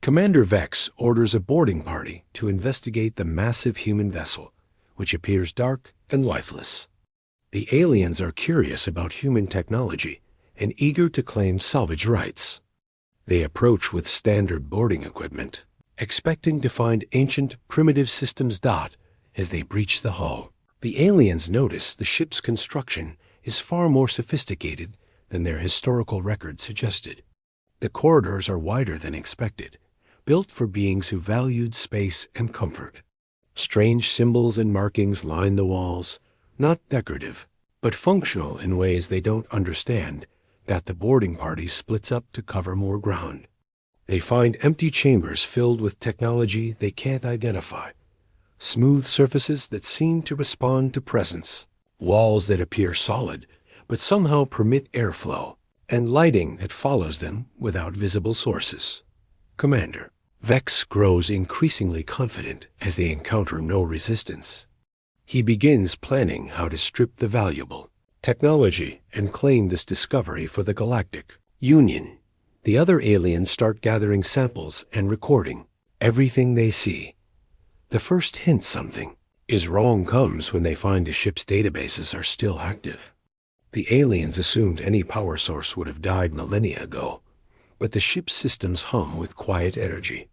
Commander Vex orders a boarding party to investigate the massive human vessel, which appears dark and lifeless. The aliens are curious about human technology and eager to claim salvage rights. They approach with standard boarding equipment, expecting to find ancient, primitive systems. As they breach the hull, the aliens notice the ship's construction is far more sophisticated than their historical record suggested. The corridors are wider than expected, built for beings who valued space and comfort. Strange symbols and markings line the walls, not decorative, but functional in ways they don't understand. The boarding party splits up to cover more ground. They find empty chambers filled with technology they can't identify, smooth surfaces that seem to respond to presence, walls that appear solid but somehow permit airflow, and lighting that follows them without visible sources. Commander Vex grows increasingly confident as they encounter no resistance. He begins planning how to strip the valuable technology and claim this discovery for the Galactic Union. The other aliens start gathering samples and recording everything they see. The first hint something is wrong comes when they find the ship's databases are still active. The aliens assumed any power source would have died millennia ago, but the ship's systems hum with quiet energy.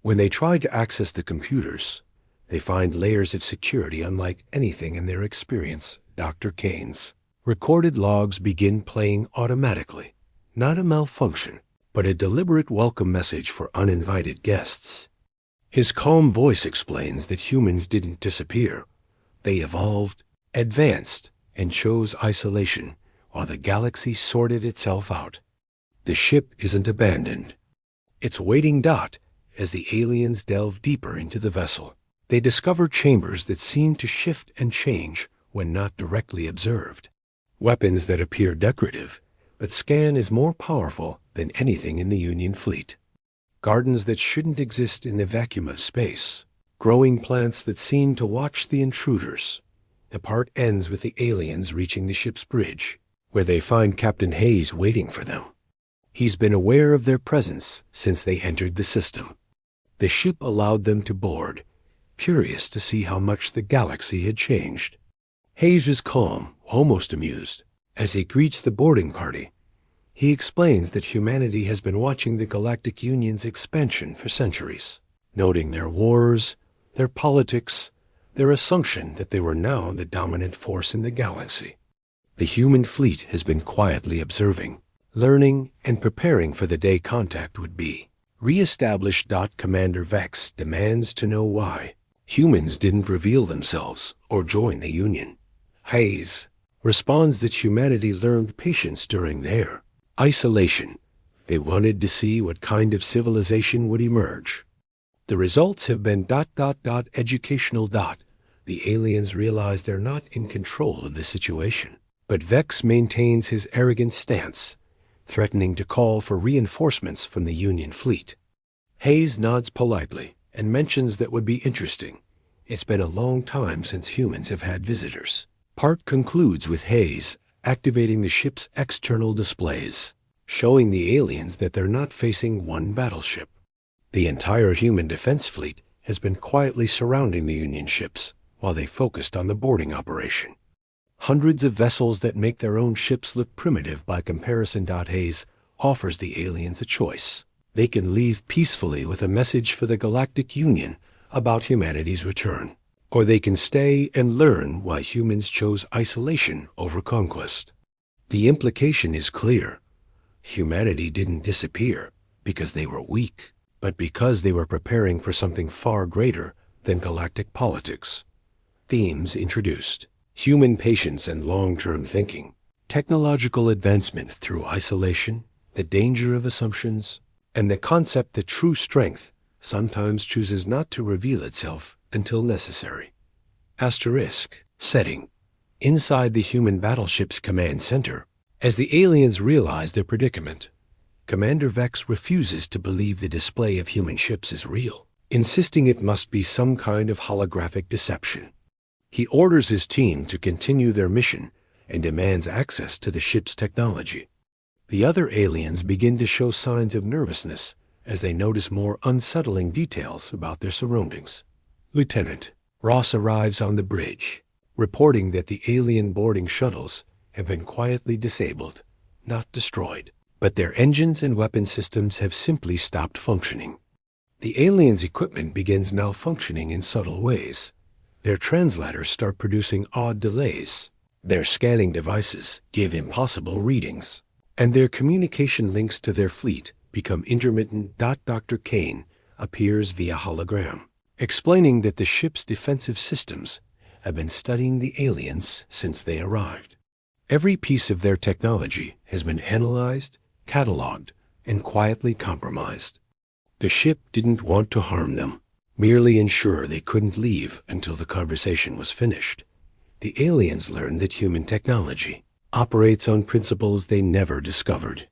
When they try to access the computers, they find layers of security unlike anything in their experience. Dr. Kane's recorded logs begin playing automatically, not a malfunction, but a deliberate welcome message for uninvited guests. His calm voice explains that humans didn't disappear. They evolved, advanced, and chose isolation while the galaxy sorted itself out. The ship isn't abandoned. It's waiting. As the aliens delve deeper into the vessel, they discover chambers that seem to shift and change when not directly observed. Weapons that appear decorative, but scan is more powerful than anything in the Union fleet. Gardens that shouldn't exist in the vacuum of space. Growing plants that seem to watch the intruders. The part ends with the aliens reaching the ship's bridge, where they find Captain Hayes waiting for them. He's been aware of their presence since they entered the system. The ship allowed them to board, curious to see how much the galaxy had changed. Hayes is calm, almost amused. As he greets the boarding party, he explains that humanity has been watching the Galactic Union's expansion for centuries, noting their wars, their politics, their assumption that they were now the dominant force in the galaxy. The human fleet has been quietly observing, learning, and preparing for the day contact would be re-established. Commander Vex demands to know why humans didn't reveal themselves or join the Union. Hayes responds that humanity learned patience during their isolation. They wanted to see what kind of civilization would emerge. The results have been ... educational. The aliens realize they're not in control of the situation, but Vex maintains his arrogant stance, threatening to call for reinforcements from the Union fleet. Hayes nods politely and mentions that would be interesting. It's been a long time since humans have had visitors. Part concludes with Hayes activating the ship's external displays, showing the aliens that they're not facing one battleship. The entire human defense fleet has been quietly surrounding the Union ships while they focused on the boarding operation. Hundreds of vessels that make their own ships look primitive by comparison. Hayes offers the aliens a choice. They can leave peacefully with a message for the Galactic Union about humanity's return, or they can stay and learn why humans chose isolation over conquest. The implication is clear. Humanity didn't disappear because they were weak, but because they were preparing for something far greater than galactic politics. Themes introduced: human patience and long-term thinking, technological advancement through isolation, the danger of assumptions, and the concept that true strength sometimes chooses not to reveal itself until necessary. Setting: inside the human battleship's command center. As the aliens realize their predicament, Commander Vex refuses to believe the display of human ships is real, insisting it must be some kind of holographic deception. He orders his team to continue their mission and demands access to the ship's technology. The other aliens begin to show signs of nervousness as they notice more unsettling details about their surroundings. Lieutenant Ross arrives on the bridge, reporting that the alien boarding shuttles have been quietly disabled, not destroyed, but their engines and weapon systems have simply stopped functioning. The aliens' equipment begins malfunctioning in subtle ways. Their translators start producing odd delays. Their scanning devices give impossible readings, and their communication links to their fleet become intermittent. Dr. Kane appears via hologram, explaining that the ship's defensive systems have been studying the aliens since they arrived. Every piece of their technology has been analyzed, cataloged, and quietly compromised. The ship didn't want to harm them, merely ensure they couldn't leave until the conversation was finished. The aliens learned that human technology operates on principles they never discovered.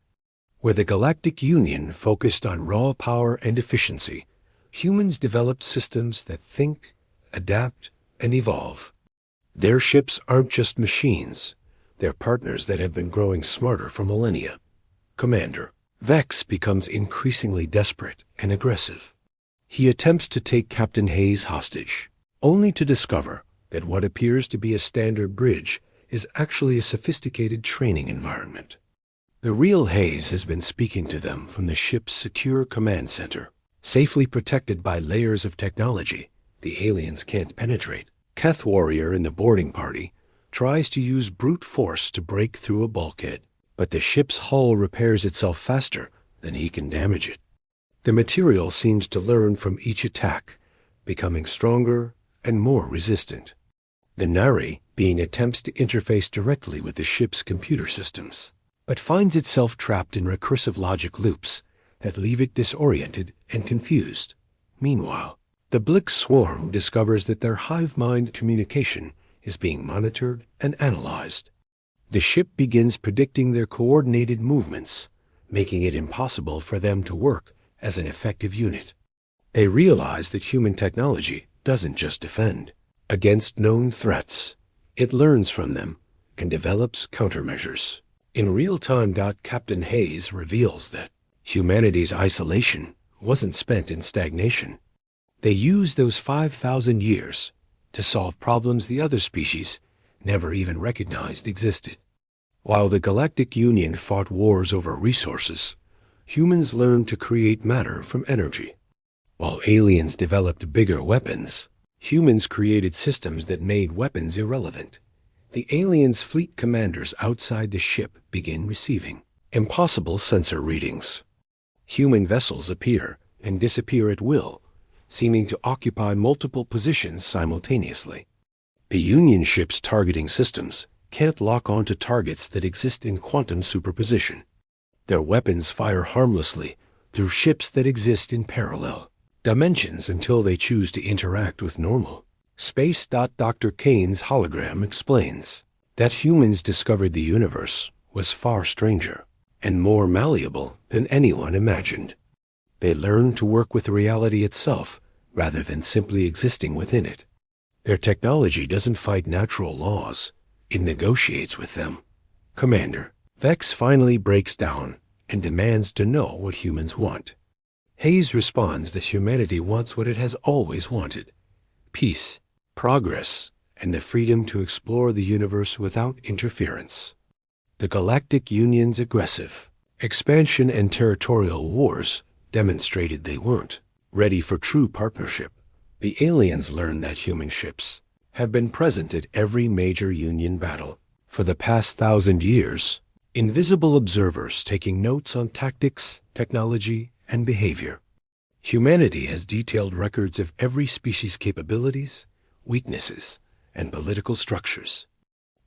Where the Galactic Union focused on raw power and efficiency, humans developed systems that think, adapt, and evolve. Their ships aren't just machines. They're partners that have been growing smarter for millennia. Commander Vex becomes increasingly desperate and aggressive. He attempts to take Captain Hayes hostage, only to discover that what appears to be a standard bridge is actually a sophisticated training environment. The real Hayes has been speaking to them from the ship's secure command center, safely protected by layers of technology the aliens can't penetrate. Keth Warrior in the boarding party tries to use brute force to break through a bulkhead, but the ship's hull repairs itself faster than he can damage it. The material seems to learn from each attack, becoming stronger and more resistant. The Nari being attempts to interface directly with the ship's computer systems, but finds itself trapped in recursive logic loops that leave it disoriented and confused. Meanwhile, the Blix swarm discovers that their hive mind communication is being monitored and analyzed. The ship begins predicting their coordinated movements, making it impossible for them to work as an effective unit. They realize that human technology doesn't just defend against known threats. It learns from them and develops countermeasures. In real time, Captain Hayes reveals that humanity's isolation wasn't spent in stagnation. They used those 5,000 years to solve problems the other species never even recognized existed. While the Galactic Union fought wars over resources, humans learned to create matter from energy. While aliens developed bigger weapons, humans created systems that made weapons irrelevant. The aliens' fleet commanders outside the ship begin receiving impossible sensor readings. Human vessels appear and disappear at will, seeming to occupy multiple positions simultaneously. The Union ship's targeting systems can't lock onto targets that exist in quantum superposition. Their weapons fire harmlessly through ships that exist in parallel dimensions until they choose to interact with normal space. Dr. Kane's hologram explains that humans discovered the universe was far stranger and more malleable than anyone imagined. They learned to work with reality itself rather than simply existing within it. Their technology doesn't fight natural laws, it negotiates with them. Commander Vex finally breaks down and demands to know what humans want. Hayes responds that humanity wants what it has always wanted: peace, progress, and the freedom to explore the universe without interference. The Galactic Union's aggressive expansion and territorial wars demonstrated they weren't ready for true partnership. The aliens learned that human ships have been present at every major Union battle for the past 1,000 years, invisible observers taking notes on tactics, technology, and behavior. Humanity has detailed records of every species' capabilities, weaknesses, and political structures.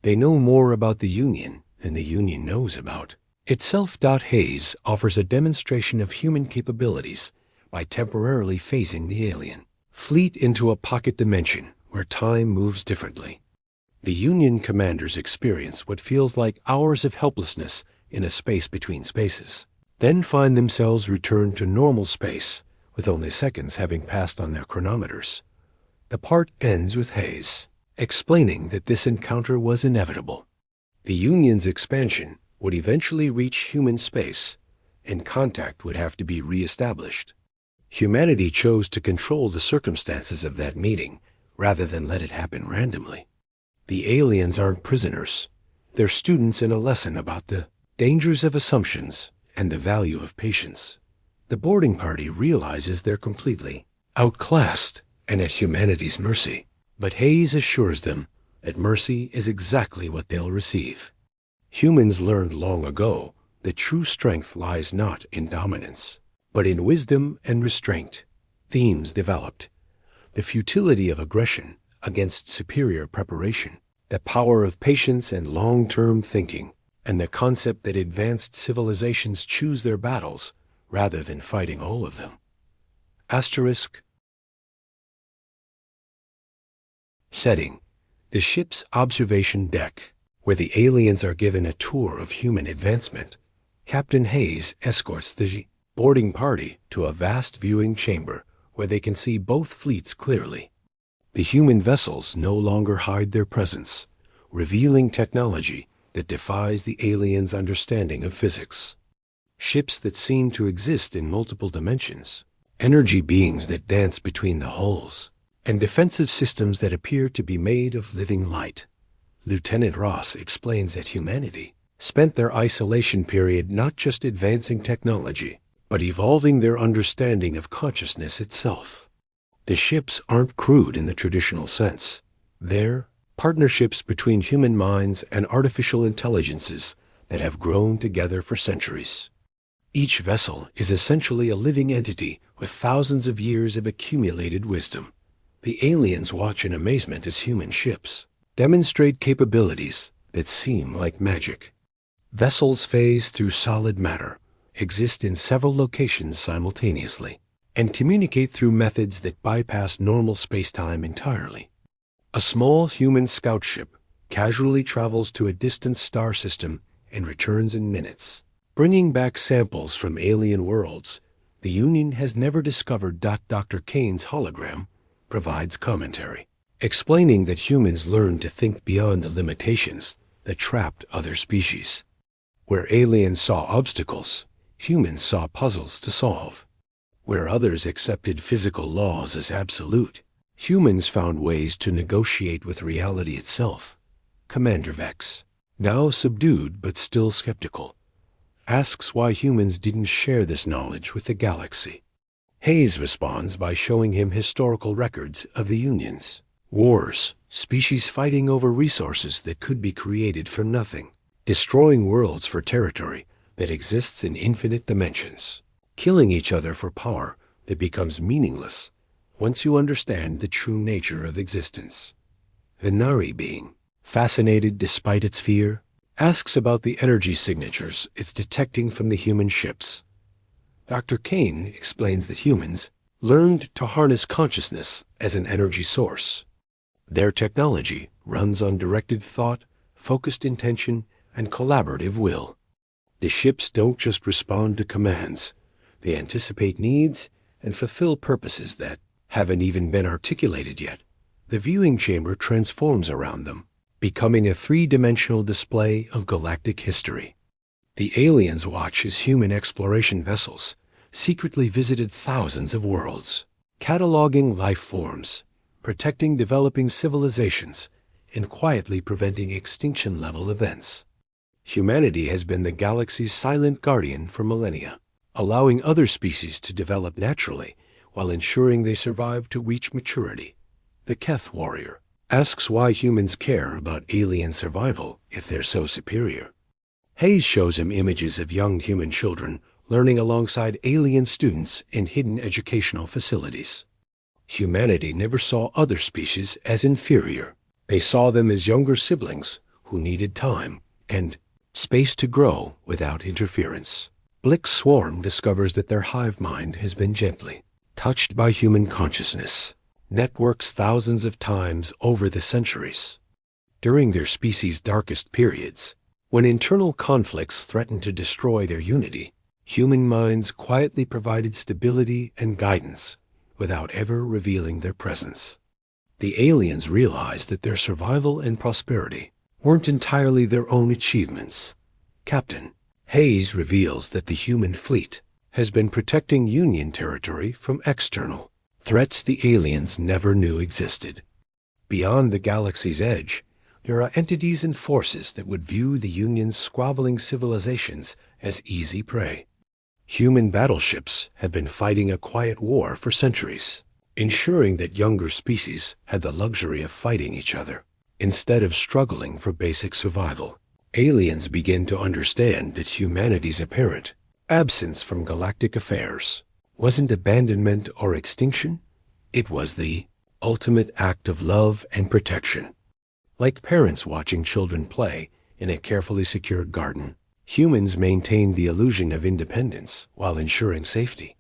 They know more about the Union than the Union knows about itself. Hayes offers a demonstration of human capabilities by temporarily phasing the alien fleet into a pocket dimension where time moves differently. The Union commanders experience what feels like hours of helplessness in a space between spaces, then find themselves returned to normal space with only seconds having passed on their chronometers. The part ends with Hayes explaining that this encounter was inevitable. The Union's expansion would eventually reach human space, and contact would have to be re-established. Humanity chose to control the circumstances of that meeting rather than let it happen randomly. The aliens aren't prisoners. They're students in a lesson about the dangers of assumptions and the value of patience. The boarding party realizes they're completely outclassed and at humanity's mercy, but Hayes assures them that mercy is exactly what they'll receive. Humans learned long ago that true strength lies not in dominance, but in wisdom and restraint. Themes developed: the futility of aggression against superior preparation, the power of patience and long-term thinking, and the concept that advanced civilizations choose their battles rather than fighting all of them. Asterisk. Setting: the ship's observation deck, where the aliens are given a tour of human advancement. Captain Hayes escorts the boarding party to a vast viewing chamber where they can see both fleets clearly. The human vessels no longer hide their presence, revealing technology that defies the aliens' understanding of physics. Ships that seem to exist in multiple dimensions, energy beings that dance between the hulls, and defensive systems that appear to be made of living light. Lieutenant Ross explains that humanity spent their isolation period not just advancing technology, but evolving their understanding of consciousness itself. The ships aren't crewed in the traditional sense. They're partnerships between human minds and artificial intelligences that have grown together for centuries. Each vessel is essentially a living entity with thousands of years of accumulated wisdom. The aliens watch in amazement as human ships demonstrate capabilities that seem like magic. Vessels phase through solid matter, exist in several locations simultaneously, and communicate through methods that bypass normal space-time entirely. A small human scout ship casually travels to a distant star system and returns in minutes, bringing back samples from alien worlds. The Union has never discovered. Dr. Kane's hologram provides commentary, explaining that humans learned to think beyond the limitations that trapped other species. Where aliens saw obstacles, humans saw puzzles to solve. Where others accepted physical laws as absolute, humans found ways to negotiate with reality itself. Commander Vex, now subdued but still skeptical, asks why humans didn't share this knowledge with the galaxy. Hayes responds by showing him historical records of the Union's wars, species fighting over resources that could be created from nothing, destroying worlds for territory that exists in infinite dimensions, killing each other for power that becomes meaningless once you understand the true nature of existence. The Nari being, fascinated despite its fear, asks about the energy signatures it's detecting from the human ships. Dr. Kane explains that humans learned to harness consciousness as an energy source. Their technology runs on directed thought, focused intention, and collaborative will. The ships don't just respond to commands. They anticipate needs and fulfill purposes that haven't even been articulated yet. The viewing chamber transforms around them, becoming a three-dimensional display of galactic history. The aliens watch as human exploration vessels secretly visited thousands of worlds, cataloging life forms, protecting developing civilizations, and quietly preventing extinction-level events. Humanity has been the galaxy's silent guardian for millennia, allowing other species to develop naturally while ensuring they survive to reach maturity. The Keth warrior asks why humans care about alien survival if they're so superior. Hayes shows him images of young human children learning alongside alien students in hidden educational facilities. Humanity never saw other species as inferior. They saw them as younger siblings who needed time and space to grow without interference. Blick's swarm discovers that their hive mind has been gently touched by human consciousness, networks thousands of times over the centuries. During their species' darkest periods, when internal conflicts threatened to destroy their unity, human minds quietly provided stability and guidance without ever revealing their presence. The aliens realized that their survival and prosperity weren't entirely their own achievements. Captain Hayes reveals that the human fleet has been protecting Union territory from external threats the aliens never knew existed. Beyond the galaxy's edge, there are entities and forces that would view the Union's squabbling civilizations as easy prey. Human battleships had been fighting a quiet war for centuries, ensuring that younger species had the luxury of fighting each other instead of struggling for basic survival. Aliens begin to understand that humanity's apparent absence from galactic affairs wasn't abandonment or extinction, it was the ultimate act of love and protection. Like parents watching children play in a carefully secured garden, humans maintained the illusion of independence while ensuring safety.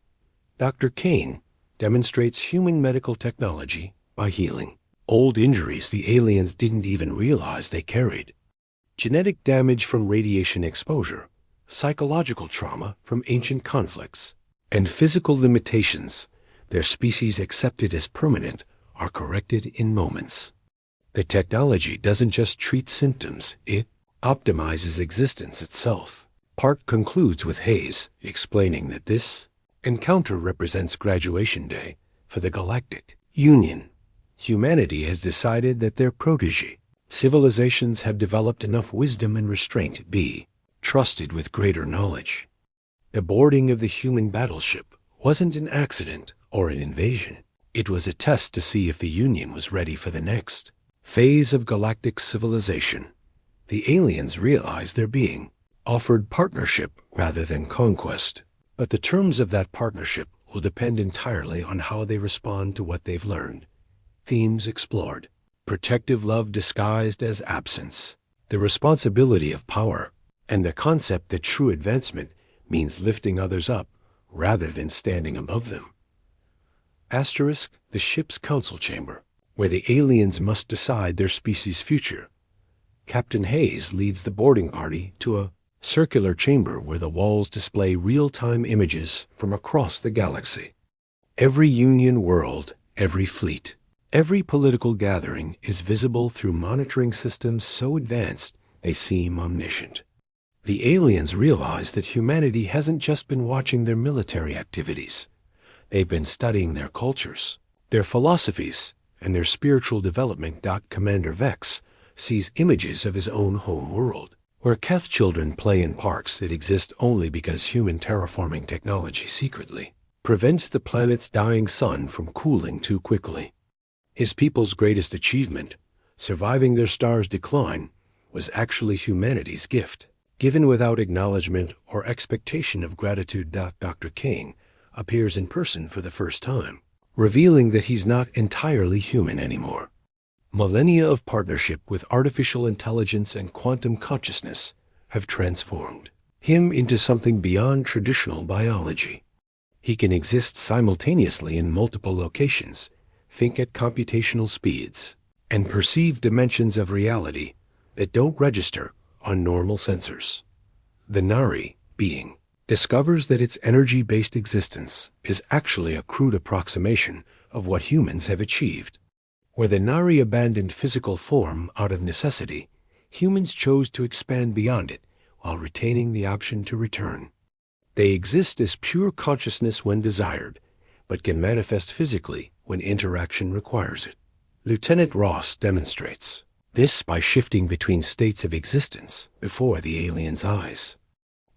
Dr. Kane demonstrates human medical technology by healing old injuries the aliens didn't even realize they carried. Genetic damage from radiation exposure, psychological trauma from ancient conflicts, and physical limitations their species accepted as permanent are corrected in moments. The technology doesn't just treat symptoms, it optimizes existence itself. Park concludes with Hayes explaining that this encounter represents graduation day for the Galactic Union. Humanity has decided that their protege civilizations have developed enough wisdom and restraint to be trusted with greater knowledge. The boarding of the human battleship wasn't an accident or an invasion. It was a test to see if the Union was ready for the next phase of galactic civilization. The aliens realized they're being offered partnership rather than conquest, but the terms of that partnership will depend entirely on how they respond to what they've learned. Themes explored: protective love disguised as absence, the responsibility of power, and the concept that true advancement means lifting others up rather than standing above them. Asterisk, the ship's council chamber, where the aliens must decide their species' future. Captain Hayes leads the boarding party to a circular chamber where the walls display real-time images from across the galaxy. Every Union world, every fleet, every political gathering is visible through monitoring systems so advanced they seem omniscient. The aliens realize that humanity hasn't just been watching their military activities. They've been studying their cultures, their philosophies, and their spiritual development. Commander Vex sees images of his own home world, where Keth children play in parks that exist only because human terraforming technology secretly prevents the planet's dying sun from cooling too quickly. His people's greatest achievement, surviving their star's decline, was actually humanity's gift, given without acknowledgement or expectation of gratitude. Dr. Kane appears in person for the first time, revealing that he's not entirely human anymore. Millennia of partnership with artificial intelligence and quantum consciousness have transformed him into something beyond traditional biology. He can exist simultaneously in multiple locations, think at computational speeds, and perceive dimensions of reality that don't register on normal sensors. The Nari being discovers that its energy-based existence is actually a crude approximation of what humans have achieved. Where the Nari abandoned physical form out of necessity, humans chose to expand beyond it while retaining the option to return. They exist as pure consciousness when desired, but can manifest physically when interaction requires it. Lieutenant Ross demonstrates this by shifting between states of existence before the alien's eyes.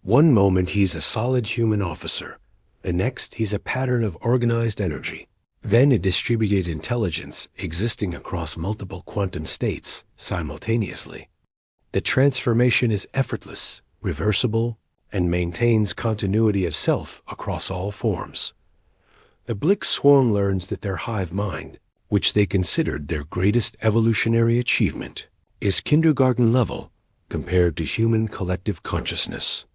One moment he's a solid human officer, the next he's a pattern of organized energy, then a distributed intelligence existing across multiple quantum states simultaneously. The transformation is effortless, reversible, and maintains continuity of self across all forms. The Blick swarm learns that their hive mind, which they considered their greatest evolutionary achievement, is kindergarten level compared to human collective consciousness.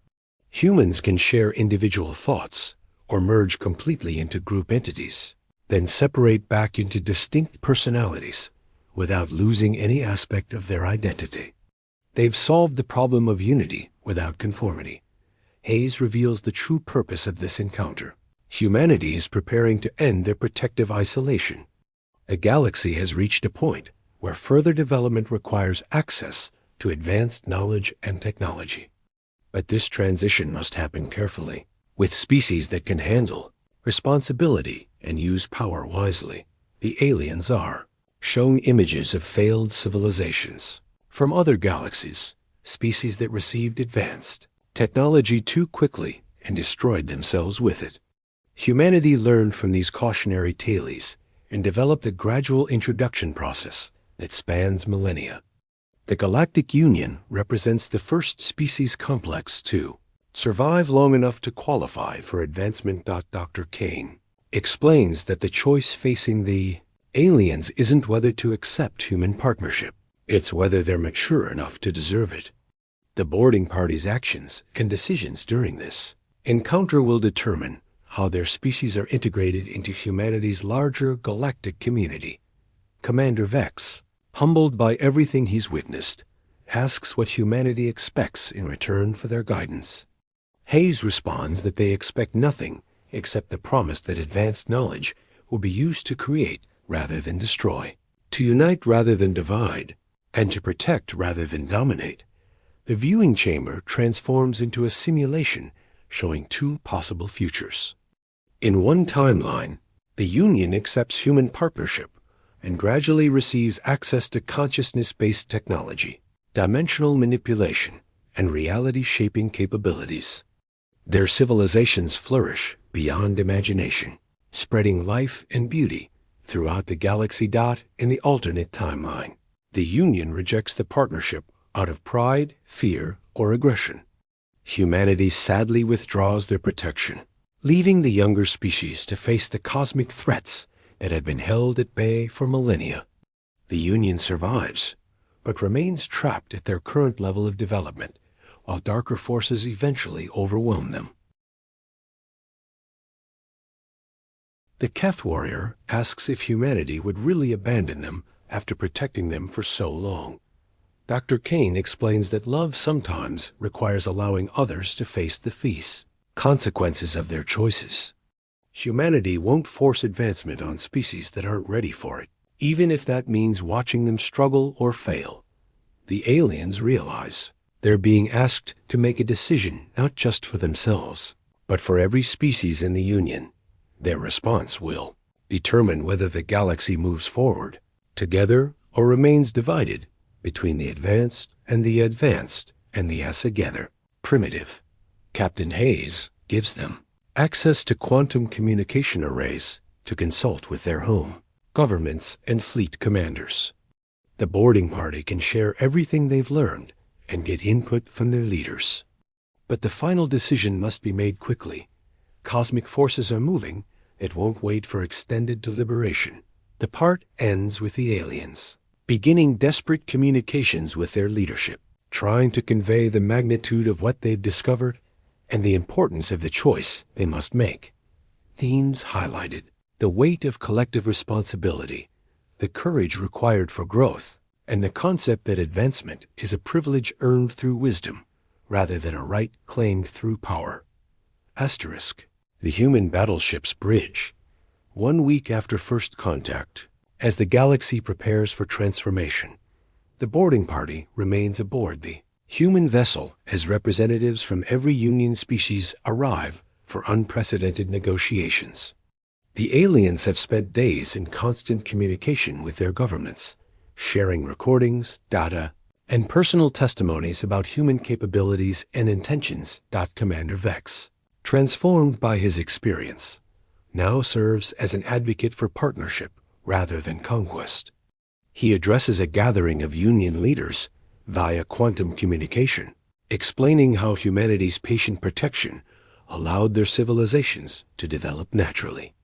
Humans can share individual thoughts or merge completely into group entities, then separate back into distinct personalities without losing any aspect of their identity. They've solved the problem of unity without conformity. Hayes reveals the true purpose of this encounter. Humanity is preparing to end their protective isolation. The galaxy has reached a point where further development requires access to advanced knowledge and technology. But this transition must happen carefully, with species that can handle responsibility and use power wisely. The aliens are showing images of failed civilizations from other galaxies, species that received advanced technology too quickly and destroyed themselves with it. Humanity learned from these cautionary tales and developed a gradual introduction process that spans millennia. The Galactic Union represents the first species complex to survive long enough to qualify for advancement. Dr. Kane explains that the choice facing the aliens isn't whether to accept human partnership, it's whether they're mature enough to deserve it. The boarding party's actions and decisions during this encounter will determine how their species are integrated into humanity's larger galactic community. Commander Vex, humbled by everything he's witnessed, asks what humanity expects in return for their guidance. Hayes responds that they expect nothing except the promise that advanced knowledge will be used to create rather than destroy, to unite rather than divide, and to protect rather than dominate. The viewing chamber transforms into a simulation showing two possible futures. In one timeline, the Union accepts human partnership and gradually receives access to consciousness-based technology, dimensional manipulation, and reality-shaping capabilities. Their civilizations flourish beyond imagination, spreading life and beauty throughout the galaxy. In the alternate timeline, the Union rejects the partnership out of pride, fear, or aggression. Humanity sadly withdraws their protection, leaving the younger species to face the cosmic threats that had been held at bay for millennia. The Union survives, but remains trapped at their current level of development, while darker forces eventually overwhelm them. The Keth warrior asks if humanity would really abandon them after protecting them for so long. Dr. Kane explains that love sometimes requires allowing others to face the consequences of their choices. Humanity won't force advancement on species that aren't ready for it, even if that means watching them struggle or fail. The aliens realize they're being asked to make a decision not just for themselves, but for every species in the Union. Their response will determine whether the galaxy moves forward together or remains divided between the advanced and the as together. Primitive. Captain Hayes gives them access to quantum communication arrays to consult with their home governments and fleet commanders. The boarding party can share everything they've learned and get input from their leaders. But the final decision must be made quickly. Cosmic forces are moving. It won't wait for extended deliberation. The part ends with the aliens beginning desperate communications with their leadership, trying to convey the magnitude of what they've discovered and the importance of the choice they must make. Themes highlighted: the weight of collective responsibility, the courage required for growth, and the concept that advancement is a privilege earned through wisdom rather than a right claimed through power. Asterisk. The human battleship's bridge. 1 week after first contact, as the galaxy prepares for transformation, the boarding party remains aboard the human vessel as representatives from every Union species arrive for unprecedented negotiations. The aliens have spent days in constant communication with their governments, sharing recordings, data, and personal testimonies about human capabilities and intentions. Commander Vex, transformed by his experience, now serves as an advocate for partnership rather than conquest. He addresses a gathering of Union leaders via quantum communication, explaining how humanity's patient protection allowed their civilizations to develop naturally.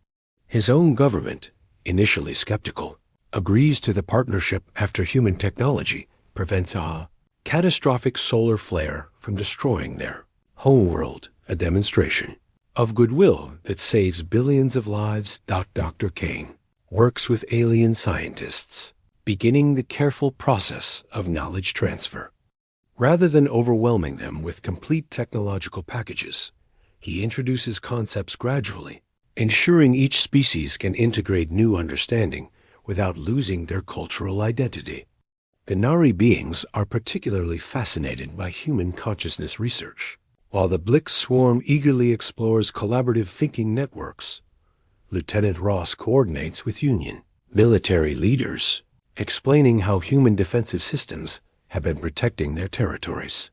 His own government, initially skeptical, agrees to the partnership after human technology prevents a catastrophic solar flare from destroying their homeworld, a demonstration of goodwill that saves billions of lives. Dr. Kane works with alien scientists, beginning the careful process of knowledge transfer. Rather than overwhelming them with complete technological packages, he introduces concepts gradually, ensuring each species can integrate new understanding without losing their cultural identity. The Nari beings are particularly fascinated by human consciousness research. While the Blix swarm eagerly explores collaborative thinking networks, Lieutenant Ross coordinates with Union military leaders, explaining how human defensive systems have been protecting their territories.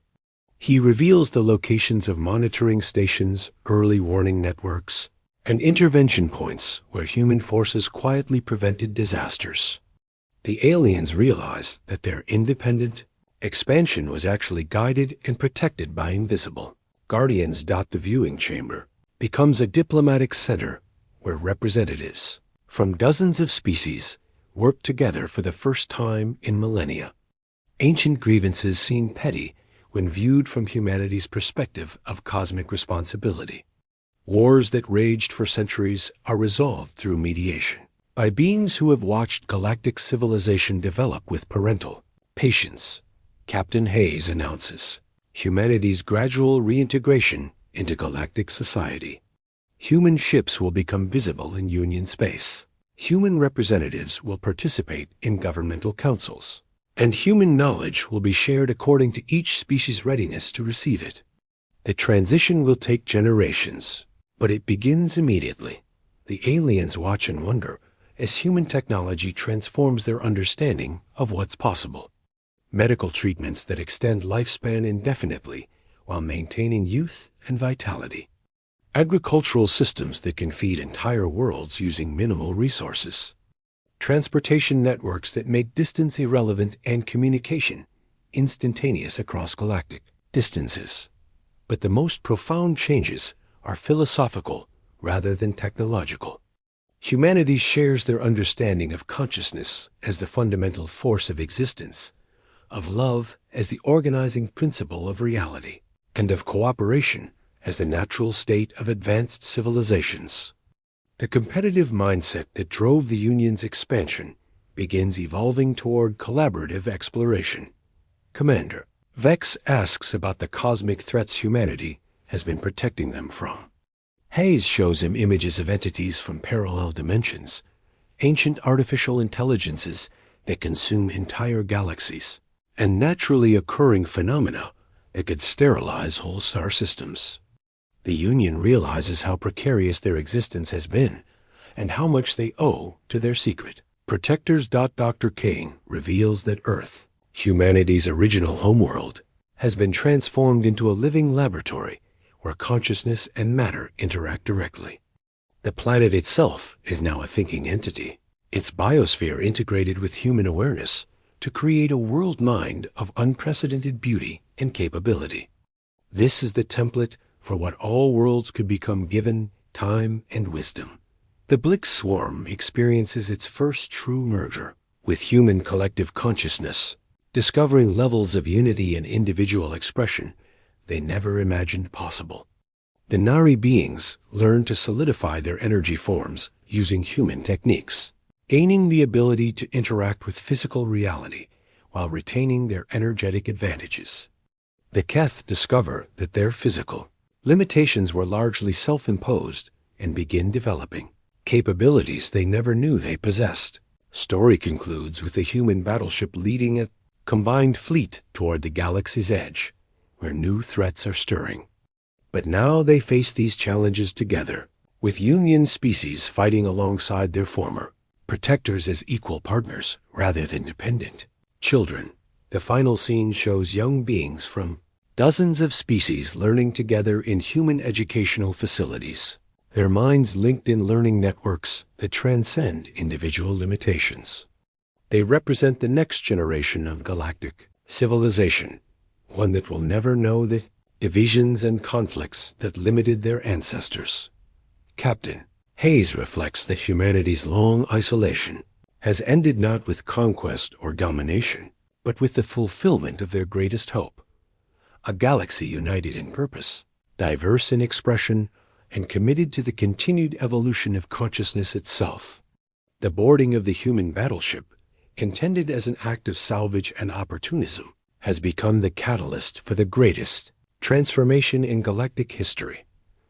He reveals the locations of monitoring stations, early warning networks, and intervention points where human forces quietly prevented disasters. The aliens realize that their independent expansion was actually guided and protected by invisible guardians. The viewing chamber becomes a diplomatic center where representatives from dozens of species work together for the first time in millennia. Ancient grievances seem petty when viewed from humanity's perspective of cosmic responsibility. Wars that raged for centuries are resolved through mediation by beings who have watched galactic civilization develop with parental patience. Captain Hayes announces humanity's gradual reintegration into galactic society. Human ships will become visible in Union space. Human representatives will participate in governmental councils, and human knowledge will be shared according to each species' readiness to receive it. The transition will take generations, but it begins immediately. The aliens watch and wonder as human technology transforms their understanding of what's possible. Medical treatments that extend lifespan indefinitely while maintaining youth and vitality. Agricultural systems that can feed entire worlds using minimal resources. Transportation networks that make distance irrelevant and communication instantaneous across galactic distances. But the most profound changes are philosophical rather than technological. Humanity shares their understanding of consciousness as the fundamental force of existence, of love as the organizing principle of reality, and of cooperation as the natural state of advanced civilizations. The competitive mindset that drove the Union's expansion begins evolving toward collaborative exploration. Commander Vex asks about the cosmic threats humanity has been protecting them from. Hayes shows him images of entities from parallel dimensions, ancient artificial intelligences that consume entire galaxies, and naturally occurring phenomena that could sterilize whole star systems. The Union realizes how precarious their existence has been and how much they owe to their secret protectors. Dr. Kane reveals that Earth, humanity's original homeworld, has been transformed into a living laboratory where consciousness and matter interact directly. The planet itself is now a thinking entity, its biosphere integrated with human awareness to create a world mind of unprecedented beauty and capability. This is the template for what all worlds could become given time and wisdom. The Blix swarm experiences its first true merger with human collective consciousness, discovering levels of unity and individual expression they never imagined possible. The Nari beings learn to solidify their energy forms using human techniques, gaining the ability to interact with physical reality while retaining their energetic advantages. The Keth discover that their physical limitations were largely self-imposed and begin developing capabilities they never knew they possessed. Story concludes with the human battleship leading a combined fleet toward the galaxy's edge, where new threats are stirring. But now they face these challenges together, with Union species fighting alongside their former protectors as equal partners rather than dependent children. The final scene shows young beings from dozens of species learning together in human educational facilities, their minds linked in learning networks that transcend individual limitations. They represent the next generation of galactic civilization, one that will never know the divisions and conflicts that limited their ancestors. Captain Hayes reflects that humanity's long isolation has ended not with conquest or domination, but with the fulfillment of their greatest hope. A galaxy united in purpose, diverse in expression, and committed to the continued evolution of consciousness itself. The boarding of the human battleship, intended as an act of salvage and opportunism, has become the catalyst for the greatest transformation in galactic history.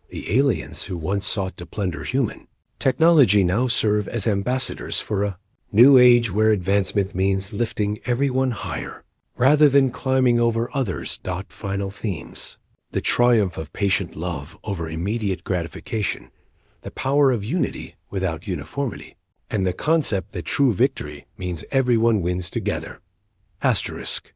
The aliens who once sought to plunder human technology now serve as ambassadors for a New age where advancement means lifting everyone higher, rather than climbing over others. Final themes. The triumph of patient love over immediate gratification, the power of unity without uniformity, and the concept that true victory means everyone wins together. Asterisk.